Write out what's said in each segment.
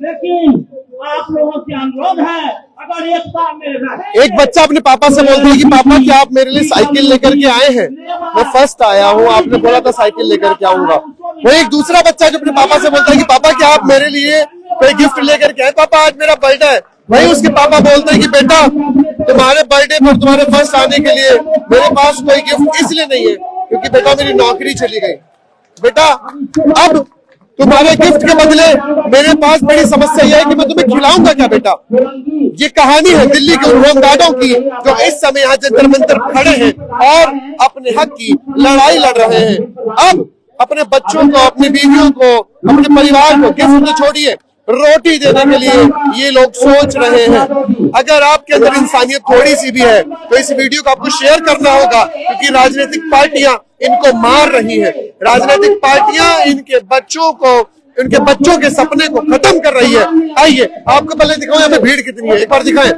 लेकिन आप लोगों से अनुरोध है, अगर एकता में रहे। एक बच्चा अपने पापा से बोलता है कि पापा क्या आप मेरे लिए साइकिल लेकर के आए हैं? मैं फर्स्ट आया हूँ, आपने बोला था साइकिल लेकर के आऊंगा। वही एक दूसरा बच्चा जो अपने पापा से बोलता है कि पापा क्या आप मेरे लिए कोई गिफ्ट लेकर के आए? पापा आज मेरा बर्थडे है। वही उसके पापा बोलते हैं कि बेटा तुम्हारे बर्थडे पर तुम्हारे फर्स्ट आने के लिए मेरे पास कोई गिफ्ट इसलिए नहीं है क्योंकि बेटा मेरी नौकरी चली गई। बेटा अब तुम्हारे गिफ्ट के बदले मेरे पास बड़ी समस्या यह है कि मैं तुम्हें खिलाऊंगा क्या? बेटा ये कहानी है दिल्ली के उन होमगार्डों की जो इस समय यहाँ जंतर मंतर खड़े हैं और अपने हक की लड़ाई लड़ रहे हैं। अब अपने बच्चों को, अपनी बीवियों को, अपने परिवार को गिफ्ट तो छोड़िए, रोटी देने के लिए ये लोग सोच रहे हैं। अगर आपके अंदर इंसानियत थोड़ी सी भी है तो इस वीडियो को आपको शेयर करना होगा क्योंकि राजनीतिक पार्टियां इनको मार रही हैं। राजनीतिक पार्टियां इनके बच्चों को, इनके बच्चों के सपने को खत्म कर रही है। आइए आपको पहले दिखाओ यहाँ पे भीड़ कितनी है, एक बार दिखाएं।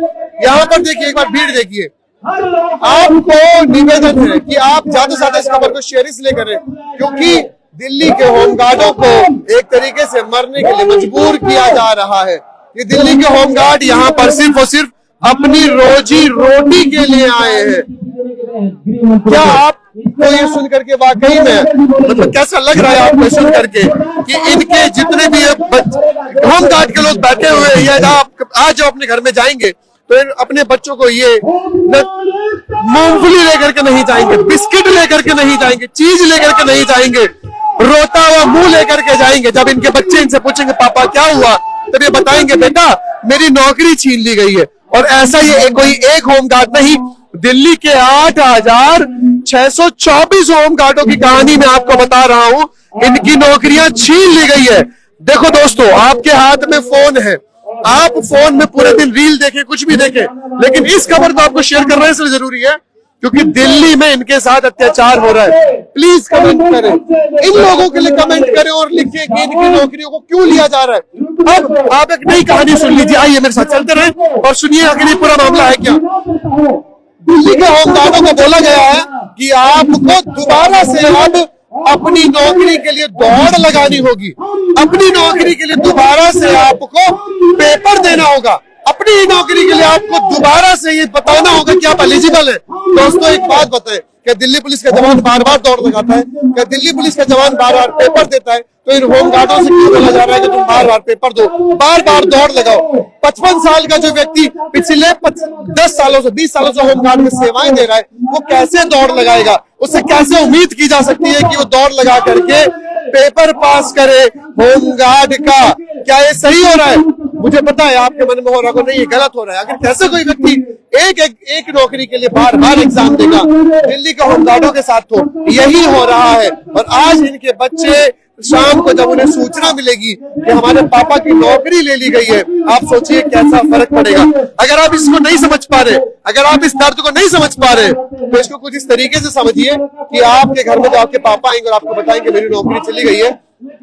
यहाँ पर देखिए, एक बार भीड़ देखिए। आपको निवेदन है कि आप ज्यादा से ज्यादा इस खबर को शेयर इसलिए करें क्योंकि दिल्ली के होमगार्डों को एक तरीके से मरने के लिए मजबूर किया जा रहा है। ये दिल्ली के होमगार्ड यहाँ पर सिर्फ और सिर्फ अपनी रोजी रोटी के लिए आए हैं। क्या आपको ये सुन करके वाकई में मतलब कैसा लग रहा है आपको सुन करके कि इनके जितने भी होमगार्ड के लोग बैठे हुए हैं या आज अपने घर में जाएंगे तो अपने बच्चों को ये मूंगफली लेकर के नहीं जाएंगे, बिस्किट लेकर के नहीं जाएंगे, चीज लेकर के नहीं जाएंगे, रोता हुआ मुंह लेकर के जाएंगे। जब इनके बच्चे इनसे पूछेंगे पापा क्या हुआ, तब ये बताएंगे बेटा मेरी नौकरी छीन ली गई है। और ऐसा ये कोई एक होमगार्ड नहीं, दिल्ली के 8,624 होमगार्डों की कहानी मैं आपको बता रहा हूं। इनकी नौकरियां छीन ली गई है। देखो दोस्तों, आपके हाथ में फोन है, आप फोन में पूरे दिन रील देखें, कुछ भी देखें, लेकिन इस खबर को आपको शेयर करना इसलिए जरूरी है क्योंकि दिल्ली में इनके साथ अत्याचार हो रहा है। प्लीज कमेंट करें, इन लोगों के लिए कमेंट करें और लिखें कि इनकी नौकरियों को क्यों लिया जा रहा है। अब आप एक नई कहानी सुन लीजिए, आइए मेरे साथ चलते रहें और सुनिए आखिर ये पूरा मामला है क्या। दिल्ली के होमगार्डों को बोला गया है कि आपको दोबारा से अब अपनी नौकरी के लिए दौड़ लगानी होगी, अपनी नौकरी के लिए दोबारा से आपको पेपर देना होगा, अपनी नौकरी के लिए आपको दोबारा से ये बताना होगा कि आप एलिजिबल है। दोस्तों एक बात बताएं, क्या दिल्ली पुलिस का जवान बार बार दौड़ लगाता है? क्या दिल्ली पुलिस का जवान बार बार पेपर देता है? तो इन होमगार्डों से क्यों बोला जा रहा है कि तुम बार बार पेपर दो, बार बार दौड़ लगाओ? 55 साल का जो व्यक्ति पिछले 10 सालों से 20 सालों से होमगार्ड में सेवाएं दे रहा है, वो कैसे दौड़ लगाएगा? उससे कैसे उम्मीद की जा सकती है कि वो दौड़ लगा करके पेपर पास करे होमगार्ड का? क्या ये सही हो रहा है? मुझे पता है आपके मन में हो रहा है नहीं ये गलत हो रहा है। अगर कैसे कोई व्यक्ति एक नौकरी के लिए बार बार एग्जाम देगा? दिल्ली के होमगार्डों के साथ तो यही हो रहा है। और आज इनके बच्चे शाम को जब उन्हें सूचना मिलेगी कि हमारे पापा की नौकरी ले ली गई है, आप सोचिए कैसा फर्क पड़ेगा। अगर आप इसको नहीं समझ पा रहे, अगर आप इस दर्द को नहीं समझ पा रहे तो इसको कुछ इस तरीके से समझिए कि आपके घर में जो आपके पापा आएंगे और आपको बताएंगे मेरी नौकरी चली गई है,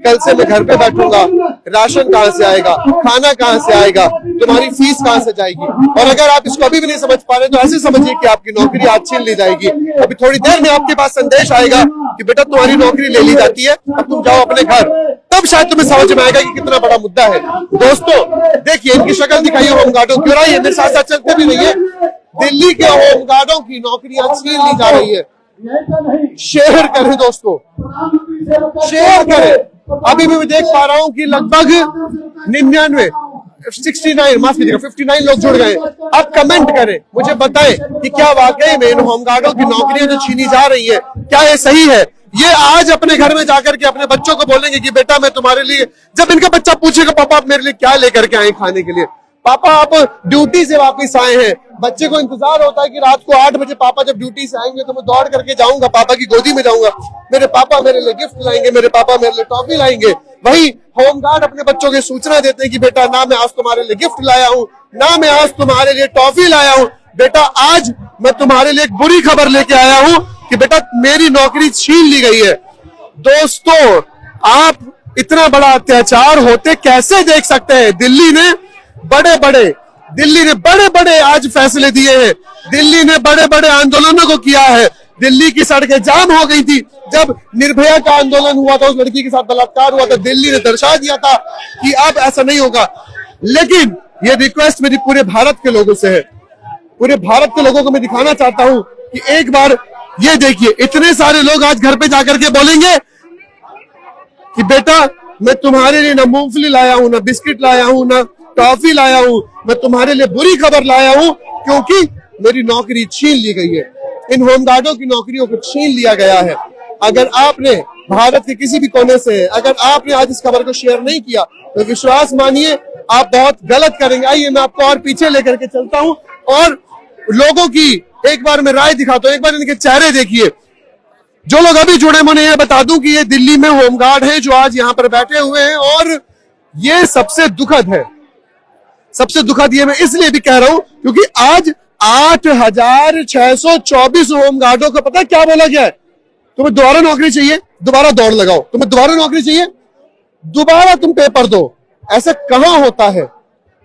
कल से मैं घर पे बैठूंगा, राशन कहाँ से आएगा, खाना कहाँ से आएगा, तुम्हारी फीस कहाँ से जाएगी। और अगर आप इसको अभी भी नहीं समझ पा रहे तो ऐसे समझिए कि आपकी नौकरी आज छीन ली जाएगी। अभी थोड़ी देर में आपके पास संदेश आएगा कि बेटा तुम्हारी नौकरी ले ली जाती है, अब तुम जाओ अपने घर। तब शायद तुम्हें समझ में आएगा कि कितना बड़ा मुद्दा है। दोस्तों देखिए इनकी शक्ल दिखाइए होमगार्डों की, और आइए मेरे साथ साथ चलते भी रहिए। दिल्ली के होमगार्डों की नौकरियां छीन ली जा रही है। शेयर करें दोस्तों, शेयर करें। अभी भी मैं देख पा रहा हूं कि लगभग 59 लोग जुड़ गए। आप कमेंट करें, मुझे बताएं कि क्या वाकई में इन होमगार्डों की नौकरियां जो छीनी जा रही है क्या ये सही है? ये आज अपने घर में जाकर के अपने बच्चों को बोलेंगे कि बेटा मैं तुम्हारे लिए, जब इनका बच्चा पूछेगा पापा आप मेरे लिए क्या लेकर के आए खाने के लिए, पापा आप ड्यूटी से वापस आए हैं, बच्चे को इंतजार होता है कि रात को 8 बजे पापा जब ड्यूटी से आएंगे तो मैं दौड़ करके जाऊंगा, पापा की गोदी में जाऊंगा, मेरे पापा मेरे लिए गिफ्ट लाएंगे, मेरे पापा मेरे लिए टॉफी लाएंगे। वही होमगार्ड अपने बच्चों को सूचना देते हैं कि बेटा ना मैं आज तुम्हारे लिए गिफ्ट लाया हूँ, ना मैं आज तुम्हारे लिए टॉफी लाया हूँ, बेटा आज मैं तुम्हारे लिए एक बुरी खबर लेके आया हूँ कि बेटा मेरी नौकरी छीन ली गई है। दोस्तों आप इतना बड़ा अत्याचार होते कैसे देख सकते हैं? दिल्ली ने बड़े बड़े आज फैसले दिए हैं, दिल्ली ने बड़े बड़े आंदोलनों को किया है। दिल्ली की सड़कें जाम हो गई थी जब निर्भया का आंदोलन हुआ था, उस लड़की के साथ बलात्कार हुआ था। दिल्ली ने दर्शा दिया था कि अब ऐसा नहीं होगा। लेकिन ये रिक्वेस्ट मेरी पूरे भारत के लोगों से है। पूरे भारत के लोगों को मैं दिखाना चाहता हूं कि एक बार ये देखिए, इतने सारे लोग आज घर पे जाकर के बोलेंगे कि बेटा मैं तुम्हारे लिए ना मूंगफली लाया हूं, ना बिस्किट लाया हूं, ना टॉफी लाया हूं, मैं तुम्हारे लिए बुरी खबर लाया हूं क्योंकि मेरी नौकरी छीन ली गई है। इन होमगार्डों की नौकरियों को छीन लिया गया है। अगर आपने भारत के किसी भी कोने से, अगर आपने आज इस खबर को शेयर नहीं किया तो विश्वास मानिए आप बहुत गलत करेंगे। आइए मैं आपको और पीछे लेकर के चलता हूं और लोगों की एक बार मैं राय दिखाता हूं। एक बार इनके चेहरे देखिए। जो लोग अभी जुड़े, मैं ये बता दूं कि ये दिल्ली में होमगार्ड हैं जो आज यहाँ पर बैठे हुए हैं और ये सबसे दुखद है। सबसे दुखद ये मैं इसलिए भी कह रहा हूं क्योंकि आज 8,624 होमगार्डों को पता क्या बोला गया है? तुम्हें दोबारा नौकरी चाहिए, दोबारा दौड़ लगाओ। तुम्हें दोबारा नौकरी चाहिए, दोबारा तुम पेपर दो। ऐसा कहां होता है?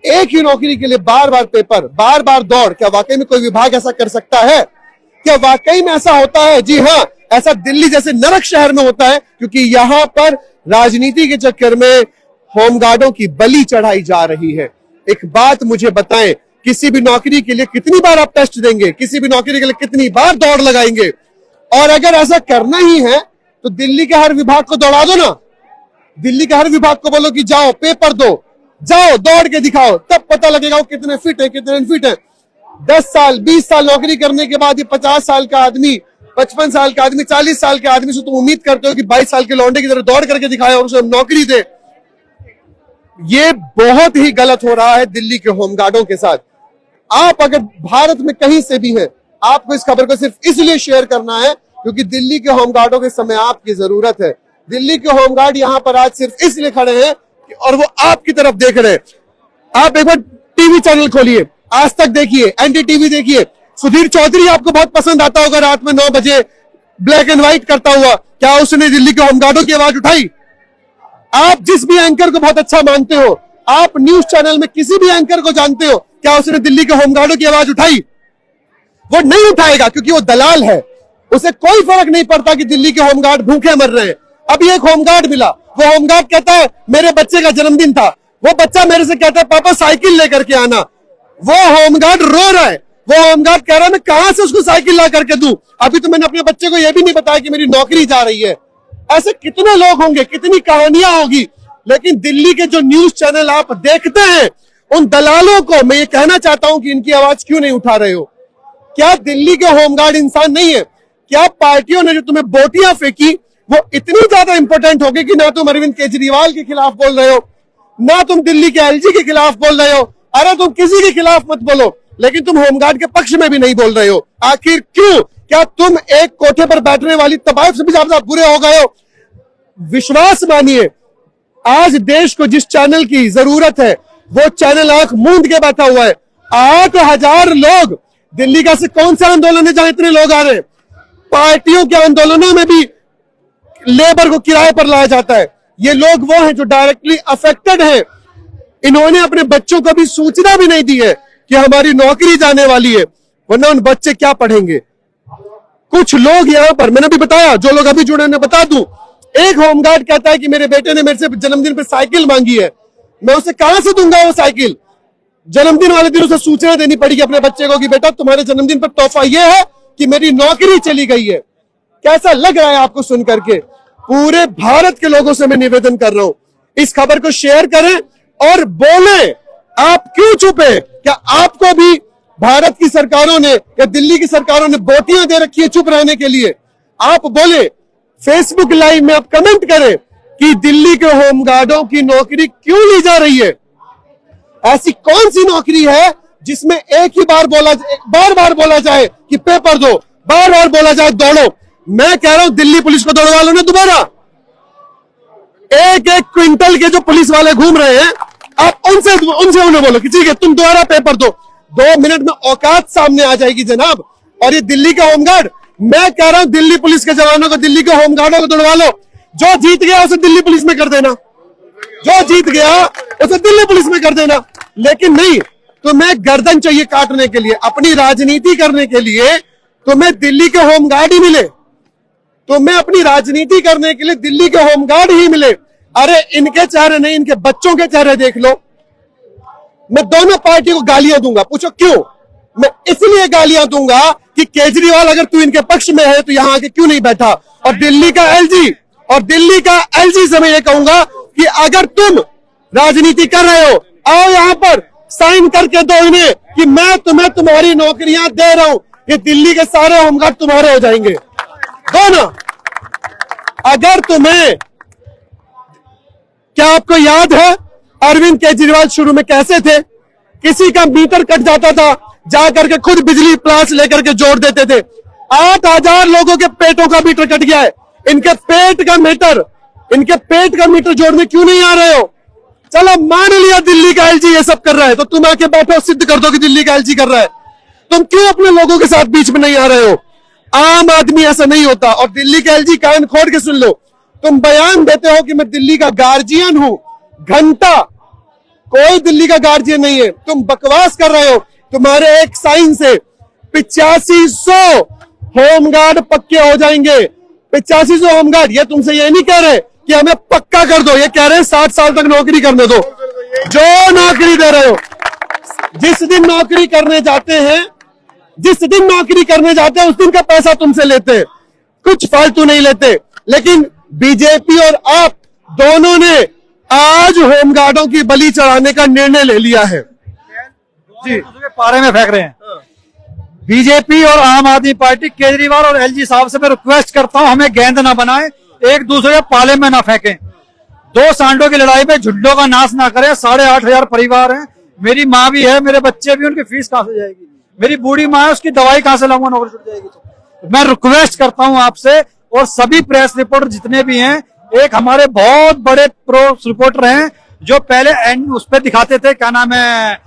एक ही नौकरी के लिए बार बार पेपर, बार बार दौड़। क्या वाकई में कोई विभाग ऐसा कर सकता है? क्या वाकई में ऐसा होता है? जी हाँ, ऐसा दिल्ली जैसे नरक शहर में होता है क्योंकि यहां पर राजनीति के चक्कर में होमगार्डों की बलि चढ़ाई जा रही है। एक बात मुझे बताएं, किसी भी नौकरी के लिए कितनी बार आप टेस्ट देंगे? किसी भी नौकरी के लिए कितनी बार दौड़ लगाएंगे? और अगर ऐसा करना ही है तो दिल्ली के हर विभाग को दौड़ा दो ना। दिल्ली के हर विभाग को बोलो कि जाओ पेपर दो, जाओ दौड़ के दिखाओ, तब पता लगेगा वो कितने फिट है, कितने अनफिट है। 10 साल 20 साल नौकरी करने के बाद ये 50 साल का आदमी, 55 साल का आदमी, 40 साल के आदमी से तुम उम्मीद करते हो कि 22 साल के लौंडे की तरह दौड़ करके दिखाए और उसे नौकरी दे। ये बहुत ही गलत हो रहा है दिल्ली के होमगार्डों के साथ। आप अगर भारत में कहीं से भी हैं, आपको इस खबर को सिर्फ इसलिए शेयर करना है क्योंकि दिल्ली के होमगार्डों के समय आपकी जरूरत है। दिल्ली के होमगार्ड यहां पर आज सिर्फ इसलिए खड़े हैं और वो आपकी तरफ देख रहे हैं। आप एक बार टीवी चैनल खोलिए, आज तक देखिए, एनडीटीवी देखिए। सुधीर चौधरी आपको बहुत पसंद आता होगा, रात में 9 बजे ब्लैक एंड व्हाइट करता हुआ। क्या उसने दिल्ली के होमगार्डों की आवाज उठाई? आप जिस भी एंकर को बहुत अच्छा मानते हो, आप न्यूज चैनल में किसी भी एंकर को जानते हो, क्या उसने दिल्ली के होमगार्डों की आवाज उठाई? वो नहीं उठाएगा क्योंकि वो दलाल है। उसे कोई फर्क नहीं पड़ता कि दिल्ली के होमगार्ड भूखे मर रहे हैं। अभी एक होमगार्ड मिला, वो होमगार्ड कहता है मेरे बच्चे का जन्मदिन था, वो बच्चा मेरे से कहता है पापा साइकिल लेकर के आना। वो होमगार्ड रो रहा है, वो होमगार्ड कह रहा है मैं कहां से उसको साइकिल ला करके दूं? अभी तो मैंने अपने बच्चे को यह भी नहीं बताया कि मेरी नौकरी जा रही है। ऐसे कितने लोग होंगे, कितनी कहानियां होगी। लेकिन दिल्ली के जो न्यूज चैनल आप देखते हैं, उन दलालों को मैं ये कहना चाहता हूं कि इनकी आवाज क्यों नहीं उठा रहे हो? क्या दिल्ली के होमगार्ड इंसान नहीं है? क्या पार्टियों ने जो तुम्हें बोटियां फेंकी वो इतनी ज्यादा इंपॉर्टेंट होगी कि ना तुम अरविंद केजरीवाल के खिलाफ बोल रहे हो, ना तुम दिल्ली के एलजी के खिलाफ बोल रहे हो। अरे तुम किसी के खिलाफ मत बोलो, लेकिन तुम होमगार्ड के पक्ष में भी नहीं बोल रहे हो। आखिर क्यों? क्या तुम एक कोठे पर बैठने वाली तबाही से भी ज्यादा बुरे हो गए हो? विश्वास मानिए, आज देश को जिस चैनल की जरूरत है वो चैनल आंख मूंद के बैठा हुआ है। 8,000 लोग, दिल्ली का से कौन सा आंदोलन है जहां इतने लोग आ रहे हैं? पार्टियों के आंदोलनों में भी लेबर को किराए पर लाया जाता है। ये लोग वो हैं जो डायरेक्टली अफेक्टेड हैं। इन्होंने अपने बच्चों को भी सूचना भी नहीं दी है कि हमारी नौकरी जाने वाली है, वरना उन बच्चे क्या पढ़ेंगे? कुछ लोग यहां पर, मैंने भी बताया, जो लोग अभी जुड़े उन्हें बता दूं, एक होमगार्ड कहता है कि मेरे बेटे ने मेरे से जन्मदिन पर साइकिल मांगी है, मैं उसे कहां से दूंगा वो साइकिल? जन्मदिन वाले दिन उसे सूचना देनी पड़ेगी अपने बच्चे को कि बेटा तुम्हारे जन्मदिन पर तोहफा यह है कि मेरी नौकरी चली गई है। कैसा लग रहा है आपको सुन करके? पूरे भारत के लोगों से मैं निवेदन कर रहा हूं, इस खबर को शेयर करें और बोलें। आप क्यों चुप हैं? क्या आपको भी भारत की सरकारों ने या दिल्ली की सरकारों ने बोटियां दे रखी है चुप रहने के लिए? आप बोले, फेसबुक लाइव में आप कमेंट करें कि दिल्ली के होमगार्डों की नौकरी क्यों ली जा रही है? ऐसी कौन सी नौकरी है जिसमें एक ही बार बार बार बोला जाए कि पेपर दो, बार बार बोला जाए दौड़ो? मैं कह रहा हूं दिल्ली पुलिस को दौड़वा लो ना दोबारा। एक एक क्विंटल के जो पुलिस वाले घूम रहे हैं, आप उनसे उन्हें बोलो कि ठीक है तुम दोबारा पेपर दो। 2 मिनट में औकात सामने आ जाएगी जनाब। और ये दिल्ली का होमगार्ड, मैं कह रहा हूं दिल्ली पुलिस के जवानों को, दिल्ली के होमगार्डों को दौड़वा लो। जो जीत गया उसे दिल्ली पुलिस में कर देना, जो जीत गया उसे दिल्ली पुलिस में कर देना। लेकिन नहीं, तुम्हें गर्दन चाहिए काटने के लिए, अपनी राजनीति करने के लिए तुम्हें दिल्ली के होमगार्ड ही मिले। तुम्हें अपनी राजनीति करने के लिए दिल्ली के होमगार्ड ही मिले। अरे इनके चेहरे नहीं, इनके बच्चों के चेहरे देख लो। मैं दोनों पार्टी को गालियां दूंगा। पूछो क्यों? मैं इसलिए गालियां दूंगा कि केजरीवाल अगर तू इनके पक्ष में है तो यहां आके क्यों नहीं बैठा। और दिल्ली का एलजी से मैं ये कहूंगा कि अगर तुम राजनीति कर रहे हो, आओ यहां पर साइन करके दो इन्हें कि मैं तुम्हें तुम्हारी नौकरियां दे रहा हूं। ये दिल्ली के सारे होमगार्ड तुम्हारे हो जाएंगे। दो ना। अगर तुम्हें, क्या आपको याद है अरविंद केजरीवाल शुरू में कैसे थे? किसी का मीटर कट जाता था, जाकर के खुद बिजली प्लांट लेकर के जोड़ देते थे। 8,000 लोगों के पेटों का मीटर कट गया है। इनके पेट का मीटर जोड़ने क्यों नहीं आ रहे हो? चलो मान लिया दिल्ली का एलजी ये सब कर रहा है, तो तुम आके बैठो, सिद्ध कर दो कि दिल्ली का एलजी कर रहा है। तुम क्यों अपने लोगों के साथ बीच में नहीं आ रहे हो? आम आदमी ऐसा नहीं होता। और दिल्ली का एलजी कान खोड़ के सुन लो, तुम बयान देते हो कि मैं दिल्ली का गार्जियन हूं, घंटा कोई दिल्ली का गार्जियन नहीं है। तुम बकवास कर रहे हो। तुम्हारे एक साइन से 8500 होमगार्ड पक्के हो जाएंगे। 8500 होमगार्ड। ये तुमसे ये नहीं कह रहे कि हमें पक्का कर दो, ये कह रहे हैं 60 साल तक नौकरी करने दो। जो नौकरी दे रहे हो, जिस दिन नौकरी करने जाते हैं उस दिन का पैसा तुमसे लेते हैं, कुछ फालतू नहीं लेते। लेकिन बीजेपी और आप दोनों ने आज होमगार्डों की बलि चढ़ाने का निर्णय ले लिया है। जी, पारे में फेंक रहे हैं। बीजेपी और आम आदमी पार्टी, केजरीवाल और एलजी साहब से मैं रिक्वेस्ट करता हूं, हमें गेंद ना बनाएं, एक दूसरे के पाले में ना फेंकें। दो सांडों की लड़ाई में झुंडों का नाश ना करें। 8,500 परिवार हैं, मेरी माँ भी है, मेरे बच्चे भी, उनकी फीस कहां से जाएगी? मेरी बूढ़ी माँ है, उसकी दवाई कहां से लाऊंगा? नौकरी छूट जाएगी। तो मैं रिक्वेस्ट करता हूं आपसे और सभी प्रेस रिपोर्टर जितने भी हैं, एक हमारे बहुत बड़े प्रो रिपोर्टर हैं जो पहले उस पर दिखाते थे, क्या नाम है,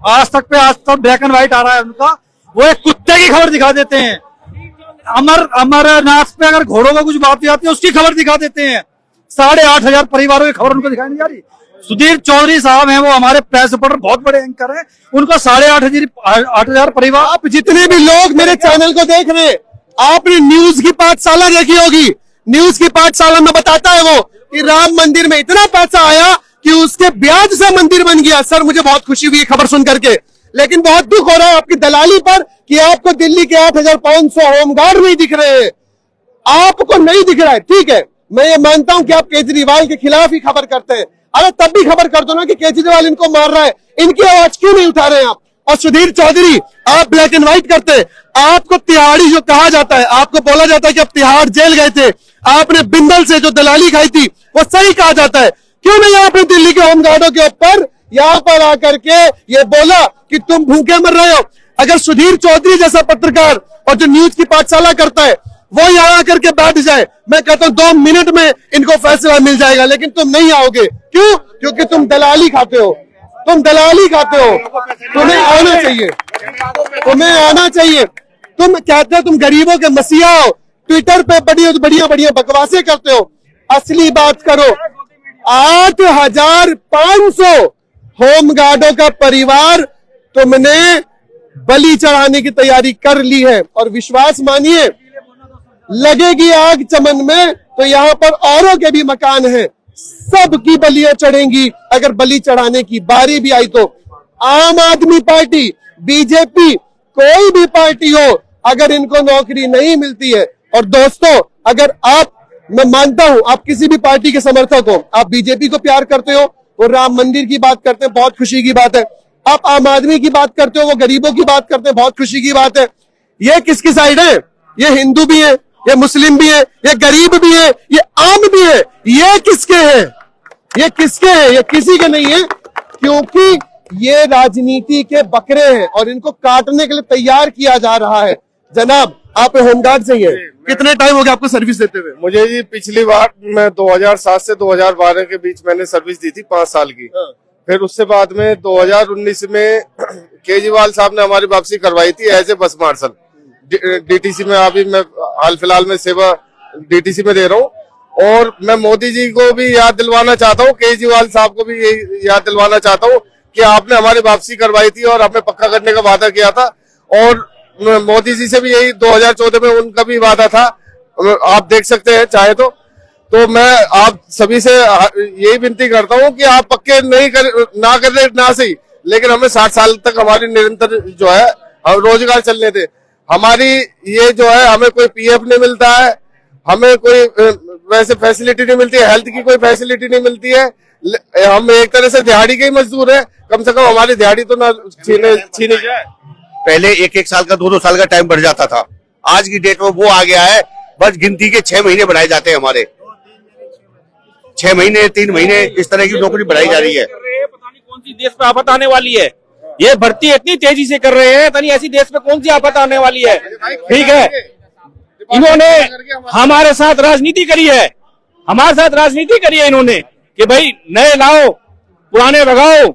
आज तक ब्लैक एंड व्हाइट आ रहा है उनका, वो एक कुत्ते की खबर दिखा देते हैं। अमरनाथ पे अगर घोड़ों का कुछ बात आती है उसकी खबर दिखा देते हैं। 8,500 परिवारों की खबर उनको दिखाई नहीं जा रही। सुधीर चौधरी साहब हैं, वो हमारे प्रेस रिपोर्टर, बहुत बड़े एंकर हैं, उनको 8,500 परिवार। आप जितने भी लोग मेरे चैनल को देख रहे हैं, आपने न्यूज की पाठशाला देखी होगी। न्यूज की पाठशाला में बताता है वो कि राम मंदिर में इतना पैसा आया कि उसके ब्याज से मंदिर बन गया। सर, मुझे बहुत खुशी हुई खबर सुन करके, लेकिन बहुत दुख हो रहा है आपकी दलाली पर कि आपको दिल्ली के 8,500 होमगार्ड नहीं दिख रहे हैं। आपको नहीं दिख रहा है, ठीक है, मैं ये मानता हूं कि आप केजरीवाल के खिलाफ ही खबर करते हैं। अरे तब भी खबर कर दो ना कि केजरीवाल इनको मार रहा है, इनकी आवाज क्यों नहीं उठा रहे हैं आप? और सुधीर चौधरी, आप ब्लैक एंड व्हाइट करते हैं। आपको तिहाड़ी जो कहा जाता है, आपको बोला जाता है कि आप तिहाड़ जेल गए थे, आपने बिंदल से जो दलाली खाई थी, वो सही कहा जाता है। क्यों नहीं आपने दिल्ली के होमगार्डों के ऊपर यहाँ पर आकर के ये बोला कि तुम भूखे मर रहे हो? अगर सुधीर चौधरी जैसा पत्रकार और जो न्यूज की पाठशाला करता है वो यहाँ आकर के बैठ जाए, मैं कहता हूं 2 मिनट में इनको फैसला मिल जाएगा। लेकिन तुम नहीं आओगे। क्यों? क्योंकि तुम दलाली खाते हो। तुम्हें आना चाहिए। तुम कहते हो तुम गरीबों के मसीहा हो, ट्विटर पे बढ़िया बकवासें करते हो। असली बात करो। 8,500 होमगार्डों का परिवार तुमने बलि चढ़ाने की तैयारी कर ली है। और विश्वास मानिए, लगेगी आग चमन में तो यहाँ पर औरों के भी मकान हैं, सबकी बलियां चढ़ेंगी। अगर बलि चढ़ाने की बारी भी आई तो आम आदमी पार्टी, बीजेपी, कोई भी पार्टी हो, अगर इनको नौकरी नहीं मिलती है। और दोस्तों, अगर आप, मैं मानता हूं आप किसी भी पार्टी के समर्थक हो, आप बीजेपी को प्यार करते हो, वो राम मंदिर की बात करते हैं, बहुत खुशी की बात है। आप आम आदमी की बात करते हो, वो गरीबों की बात करते हैं, बहुत खुशी की बात है। ये किसकी साइड है? ये हिंदू भी है, ये मुस्लिम भी है, ये गरीब भी है, ये आम भी है। ये किसके हैं? ये किसी के नहीं है, क्योंकि ये राजनीति के बकरे हैं और इनको काटने के लिए तैयार किया जा रहा है। जनाब, आप होमगार्ड से ही है, कितने टाइम हो गया आपको सर्विस देते हुए? मुझे जी पिछली बार मैं 2007 से 2012 के बीच मैंने सर्विस दी थी 5 साल की। फिर उससे बाद में 2019 में केजरीवाल साहब ने हमारी वापसी करवाई थी एज ए बस मार्शल। डीटीसी में अभी मैं हाल फिलहाल में सेवा डीटीसी में दे रहा हूँ। और मैं मोदी जी को भी याद दिलवाना चाहता हूँ, केजरीवाल साहब को भी याद दिलवाना चाहता हूँ कि आपने हमारी वापसी करवाई थी और हमें पक्का करने का वादा किया था। और मोदी जी से भी यही 2014 में उनका भी वादा था, आप देख सकते हैं चाहे तो। तो मैं आप सभी से यही विनती करता हूँ कि आप पक्के ना करें ना सही, लेकिन हमें 60 साल तक हमारी निरंतर जो है रोजगार चलने दे। हमारी ये जो है, हमें कोई पीएफ नहीं मिलता है, हमें कोई वैसे फैसिलिटी नहीं मिलती है, हेल्थ की कोई फैसिलिटी नहीं मिलती है। हम एक तरह से दिहाड़ी के ही मजदूर है, कम से कम हमारी दिहाड़ी तो ना छीनी जाए। पहले एक साल का 2-2 साल का टाइम बढ़ जाता था, आज की डेट में वो आ गया है, बस गिनती के 6 महीने बढ़ाए जाते हैं हमारे, 6 महीने 3 महीने इस तरह की नौकरी बढ़ाई जा रही है। पता नहीं कौन सी देश पे आफत आने वाली है, ये भर्ती इतनी तेजी से कर रहे हैं, पता नहीं ऐसी देश पे कौन सी आफत आने वाली है। ठीक है, इन्होंने हमारे साथ राजनीति करी है, हमारे साथ राजनीति करी है इन्होंने कि भाई नए लाओ पुराने भगाओ,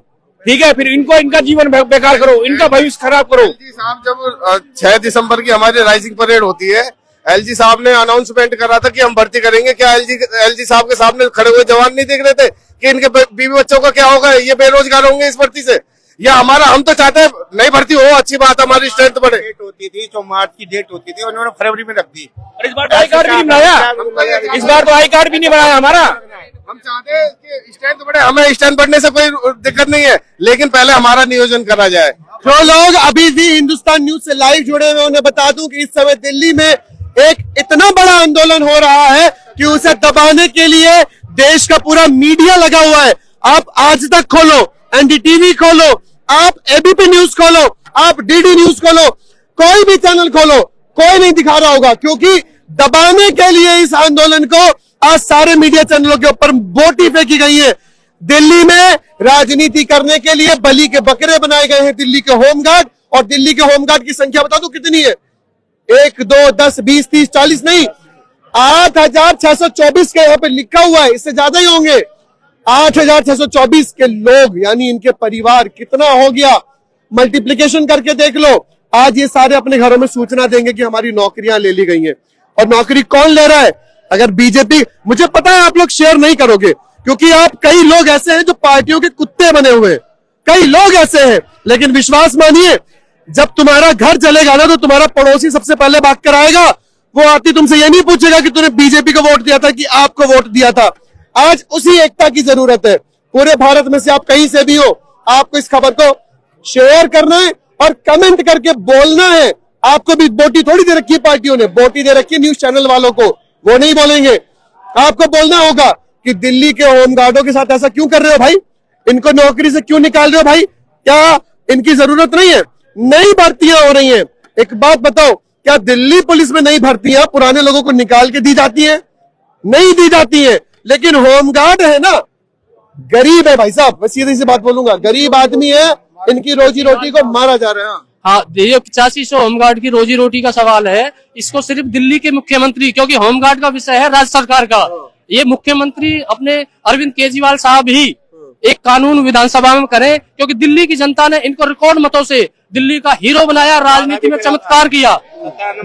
ठीक है, फिर इनको इनका जीवन बेकार करो, इनका भविष्य खराब करो। एलजी साहब जब 6 दिसंबर की हमारी राइजिंग परेड होती है, एलजी साहब ने अनाउंसमेंट करा था कि हम भर्ती करेंगे। क्या एलजी साहब के सामने खड़े हुए जवान नहीं देख रहे थे कि इनके बीवी बच्चों का क्या होगा, ये बेरोजगार होंगे इस भर्ती से? या हमारा, हम तो चाहते हैं नई भर्ती हो, अच्छी बात, हमारी स्ट्रेंथ बढ़े। डेट होती थी जो मार्च की डेट होती थी, उन्होंने फरवरी में रख दी। और इस बार तो आई कार्ड भी नहीं बनाया, इस बार तो आई कार्ड भी नहीं बनाया हमारा। हम चाहते हैं कि स्ट्रेंथ बढ़े, हमें स्ट्रेंथ बढ़ने से कोई दिक्कत नहीं है, लेकिन पहले हमारा नियोजन करा जाए। जो लोग अभी भी हिंदुस्तान न्यूज से लाइव जुड़े हुए, उन्हें बता दूं कि इस समय दिल्ली में एक इतना बड़ा आंदोलन हो रहा है कि उसे दबाने के लिए देश का पूरा मीडिया लगा हुआ है। आप आज तक खोलो, एनडीटीवी खोलो, आप एबीपी न्यूज खोलो, आप डीडी न्यूज खोलो, कोई भी चैनल खोलो, कोई नहीं दिखा रहा होगा, क्योंकि दबाने के लिए इस आंदोलन को आज सारे मीडिया चैनलों के ऊपर बोटी फेंकी गई है। दिल्ली में राजनीति करने के लिए बलि के बकरे बनाए गए हैं दिल्ली के होमगार्ड, और दिल्ली के होमगार्ड की संख्या बता दो कितनी है, 1, 2, 10, 20, 30, 40 नहीं, 8,624 के यहाँ पे लिखा हुआ है, इससे ज्यादा ही होंगे। 8,624 के लोग, यानी इनके परिवार कितना हो गया, मल्टीप्लिकेशन करके देख लो। आज ये सारे अपने घरों में सूचना देंगे कि हमारी नौकरियां ले ली गई हैं। और नौकरी कौन ले रहा है? अगर बीजेपी, मुझे पता है आप लोग शेयर नहीं करोगे, क्योंकि आप कई लोग ऐसे हैं जो पार्टियों के कुत्ते बने हुए हैं, कई लोग ऐसे हैं, लेकिन विश्वास मानिए, जब तुम्हारा घर जलेगा ना, तो तुम्हारा पड़ोसी सबसे पहले भाग कर आएगा। वो आती तुमसे ये नहीं पूछेगा कि तूने बीजेपी को वोट दिया था कि आपको वोट दिया था। आज उसी एकता की जरूरत है। पूरे भारत में से आप कहीं से भी हो, आपको इस खबर को शेयर करना है और कमेंट करके बोलना है। आपको भी बोटी थोड़ी दे रखी है, पार्टियों ने बोटी दे रखी है न्यूज चैनल वालों को, वो नहीं बोलेंगे। आपको बोलना होगा कि दिल्ली के होमगार्डों के साथ ऐसा क्यों कर रहे हो भाई, इनको नौकरी से क्यों निकाल रहे हो भाई, क्या इनकी जरूरत नहीं है? नई भर्तियां हो रही हैं। एक बात बताओ, क्या दिल्ली पुलिस में नई भर्तियां पुराने लोगों को निकाल के दी जाती हैं? नहीं दी जाती है। लेकिन होमगार्ड है ना, गरीब है भाई साहब, मैं सीधी सी बात बोलूंगा, गरीब आदमी है, इनकी रोजी रोटी को मारा जा रहा है। हाँ, ये 8500 होमगार्ड की रोजी रोटी का सवाल है, इसको सिर्फ दिल्ली के मुख्यमंत्री, क्योंकि होमगार्ड का विषय है राज्य सरकार का, ये मुख्यमंत्री अपने अरविंद केजरीवाल साहब ही एक कानून विधानसभा में करें, क्योंकि दिल्ली की जनता ने इनको रिकॉर्ड मतों से दिल्ली का हीरो बनाया, राजनीति में चमत्कार किया,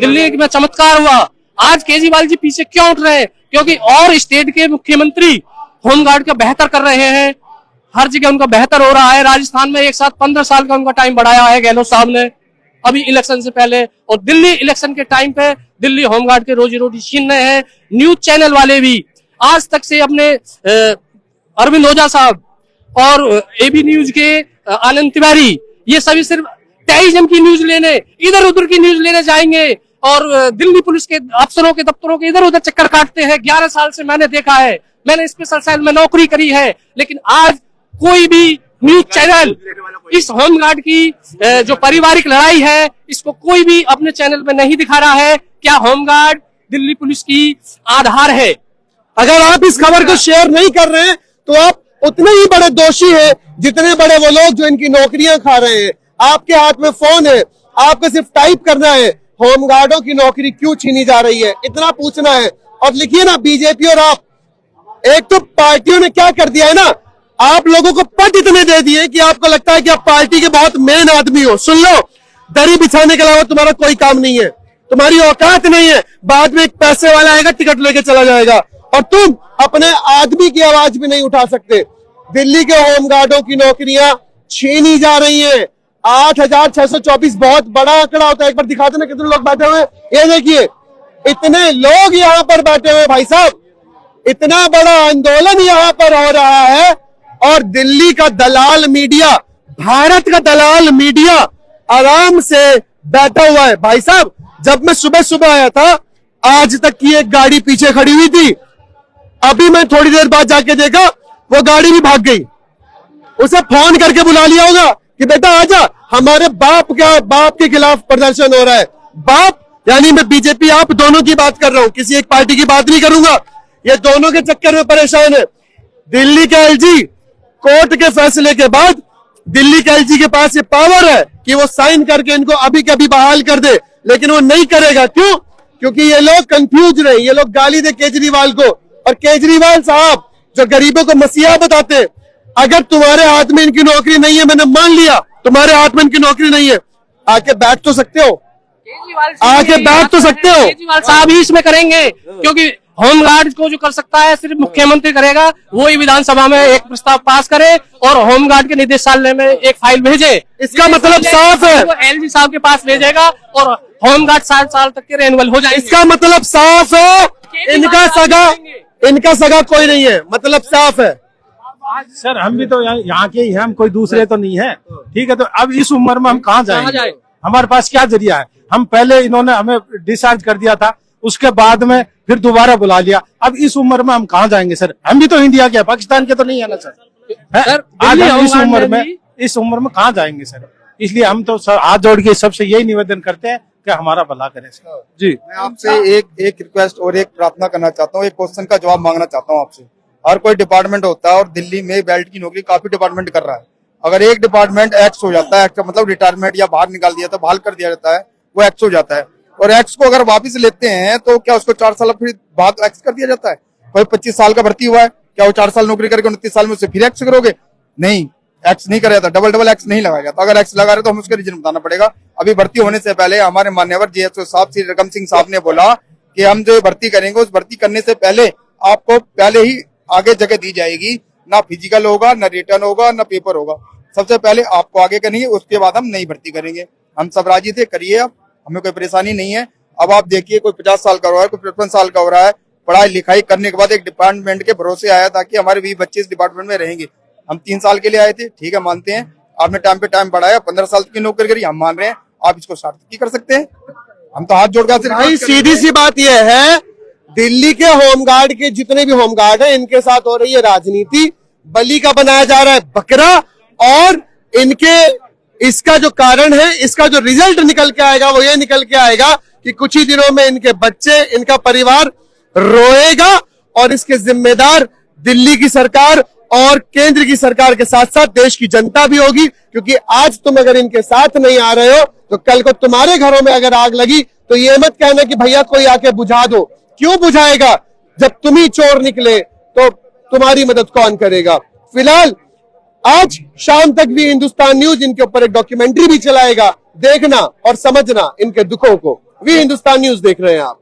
दिल्ली में चमत्कार हुआ। आज केजरीवाल जी पीछे क्यों उठ रहे हैं? क्योंकि और स्टेट के मुख्यमंत्री होमगार्ड का बेहतर कर रहे हैं, हर जगह उनका बेहतर हो रहा है। राजस्थान में एक साथ 15 साल का उनका टाइम बढ़ाया है गहलोत साहब ने, अभी इलेक्शन से पहले, और दिल्ली इलेक्शन के टाइम पे दिल्ली होमगार्ड के रोजी रोटी छीन रहे हैं। न्यूज चैनल वाले भी आज तक से अपने अरविंद ओझा साहब और एबी न्यूज के आनंद तिवारी, ये सभी सिर्फ टेररिज्म की न्यूज लेने, इधर उधर की न्यूज लेने जाएंगे, और दिल्ली पुलिस के अफसरों के दफ्तरों के इधर उधर चक्कर काटते हैं। 11 साल से मैंने देखा है, मैंने स्पेशल सेल में नौकरी करी है, लेकिन आज कोई भी न्यूज चैनल इस होमगार्ड की जो पारिवारिक लड़ाई है, इसको कोई भी अपने चैनल में नहीं दिखा रहा है। क्या होमगार्ड दिल्ली पुलिस की आधार है? अगर आप इस खबर को शेयर नहीं कर रहे हैं, तो आप उतने ही बड़े दोषी हैं जितने बड़े वो लोग जो इनकी नौकरियां खा रहे हैं। आपके हाथ में फोन है, आपको सिर्फ टाइप करना है, होमगार्डों की नौकरी क्यों छीनी जा रही है, इतना पूछना है। और लिखिए ना, बीजेपी और आप, एक तो पार्टियों ने क्या कर दिया है ना, आप लोगों को पद इतने दे दिए कि आपको लगता है कि आप पार्टी के बहुत मेन आदमी हो। सुन लो, दरी बिछाने के अलावा तुम्हारा कोई काम नहीं है, तुम्हारी औकात नहीं है। बाद में एक पैसे वाला आएगा, टिकट लेके चला जाएगा, और तुम अपने आदमी की आवाज भी नहीं उठा सकते। दिल्ली के होमगार्डों की नौकरियां छीनी जा रही हैं। 8,624 बहुत बड़ा आंकड़ा होता है। एक बार दिखा देना कितने लोग बैठे हुए हैं। ये देखिए, इतने लोग यहाँ पर बैठे हुए भाई साहब, इतना बड़ा आंदोलन यहाँ पर हो रहा है और दिल्ली का दलाल मीडिया, भारत का दलाल मीडिया आराम से बैठा हुआ है। भाई साहब, जब मैं सुबह सुबह आया था, आज तक की एक गाड़ी पीछे खड़ी हुई थी, अभी मैं थोड़ी देर बाद जाके देखा वो गाड़ी भी भाग गई। उसे फोन करके बुला लिया होगा कि बेटा आजा, हमारे बाप के खिलाफ प्रदर्शन हो रहा है। बाप यानी मैं बीजेपी आप दोनों की बात कर रहा हूं, किसी एक पार्टी की बात नहीं करूंगा। ये दोनों के चक्कर में परेशान है। दिल्ली का एलजी कोर्ट के फैसले के बाद दिल्ली के एलजी के पास ये पावर है कि वो साइन करके इनको अभी के अभी बहाल कर दे, लेकिन वो नहीं करेगा। क्यों? क्योंकि ये लोग कंफ्यूज रहे, ये लोग गाली दे केजरीवाल को। और केजरीवाल साहब जो गरीबों को मसीहा बताते हैं, अगर तुम्हारे हाथ में इनकी नौकरी नहीं है, मैंने मान लिया तुम्हारे हाथ में इनकी नौकरी नहीं है, आके बैठ तो सकते हो, आके बैठ तो सकते हो। केजरीवाल साहब ही इसमें करेंगे, क्योंकि होमगार्ड को जो कर सकता है सिर्फ मुख्यमंत्री करेगा। वो ही विधानसभा में एक प्रस्ताव पास करे और होमगार्ड के निदेशालय में एक फाइल भेजे। इसका मतलब साफ है, वो एलजी साहब के पास भेजेगा और होमगार्ड 7 साल तक के रेनुअल हो जाएंगे। इसका मतलब साफ है, इनका सगा कोई नहीं है, मतलब साफ है। सर हम भी तो यहाँ के ही हैं, हम कोई दूसरे तो नहीं है। ठीक है, तो अब इस उम्र में हम कहाँ जाएंगे? हमारे पास क्या जरिया है? हम पहले इन्होंने हमें डिस्चार्ज कर दिया था, उसके बाद में फिर दोबारा बुला लिया। अब इस उम्र में हम कहाँ जाएंगे सर? हम भी तो इंडिया के, पाकिस्तान के तो नहीं है ना सर। आज हम इस उम्र में कहाँ जाएंगे सर? इसलिए हम तो सर हाथ जोड़ के सबसे यही निवेदन करते हैं कि हमारा भला करें सर। जी, मैं आपसे एक रिक्वेस्ट और एक प्रार्थना करना चाहता हूँ, एक क्वेश्चन का जवाब मांगना चाहता हूँ आपसे। हर कोई डिपार्टमेंट होता है और दिल्ली में बेल्ट की नौकरी काफी डिपार्टमेंट कर रहा है। अगर एक डिपार्टमेंट एक्स हो जाता है, एक्स का मतलब रिटायरमेंट या बाहर निकाल दिया था, बहाल कर दिया जाता है, वो एक्स हो जाता है। और एक्स को अगर वापस लेते हैं तो क्या उसको 4 साल फिर बाद एक्स कर दिया जाता है? कोई 25 साल का भर्ती हुआ है, क्या वो 4 साल नौकरी करके 29 साल में उसे फिर एक्स करोगे? नहीं, एक्स नहीं कराया था, डबल एक्स नहीं लगाया जाता। अगर एक्स लगा रहे तो हमें उसका रीजन बताना पड़ेगा। अभी भर्ती होने से पहले हमारे मान्यवर जीएसओ साहब श्री रकम सिंह साहब ने बोला कि हम जो भर्ती करेंगे उस भर्ती करने से पहले आपको पहले ही आगे जगह दी जाएगी, ना फिजिकल होगा, ना रिटर्न होगा, ना पेपर होगा। सबसे पहले आपको आगे करेंगे, उसके बाद हम नई भर्ती करेंगे। हम सब राजी थे, करिए आप, हमें कोई परेशानी नहीं है। अब आप देखिए, कोई 50 साल का हो रहा है, कोई 55 साल का हो रहा है, पढ़ाई लिखाई करने के बाद एक डिपार्टमेंट के भरोसे आया था कि हमारे 20 बच्चे इस डिपार्टमेंट में रहेंगे। हम 3 साल के लिए आए थे, ठीक है, मानते हैं। आपने टाइम पे टाइम बढ़ाया, 15 साल की नौकरी करी, हम मान रहे हैं। आप इसको सार्थक कर सकते हैं, हम तो हाथ जोड़कर। भाई सीधी सी बात यह है, दिल्ली के होमगार्ड के जितने भी होमगार्ड हैं, इनके साथ हो रही है राजनीति। बलि का बनाया जा रहा है बकरा, और इनके इसका जो कारण है, इसका जो रिजल्ट निकल के आएगा वो ये निकल के आएगा कि कुछ ही दिनों में इनके बच्चे, इनका परिवार रोएगा और इसके जिम्मेदार दिल्ली की सरकार और केंद्र की सरकार के साथ साथ देश की जनता भी होगी। क्योंकि आज तुम अगर इनके साथ नहीं आ रहे हो तो कल को तुम्हारे घरों में अगर आग लगी तो ये मत कहना कि भैया कोई आके बुझा दो। क्यों बुझाएगा? जब तुम ही चोर निकले तो तुम्हारी मदद कौन करेगा? फिलहाल आज शाम तक भी हिंदुस्तान न्यूज इनके ऊपर एक डॉक्यूमेंट्री भी चलाएगा। देखना और समझना इनके दुखों को। भी हिंदुस्तान न्यूज देख रहे हैं आप।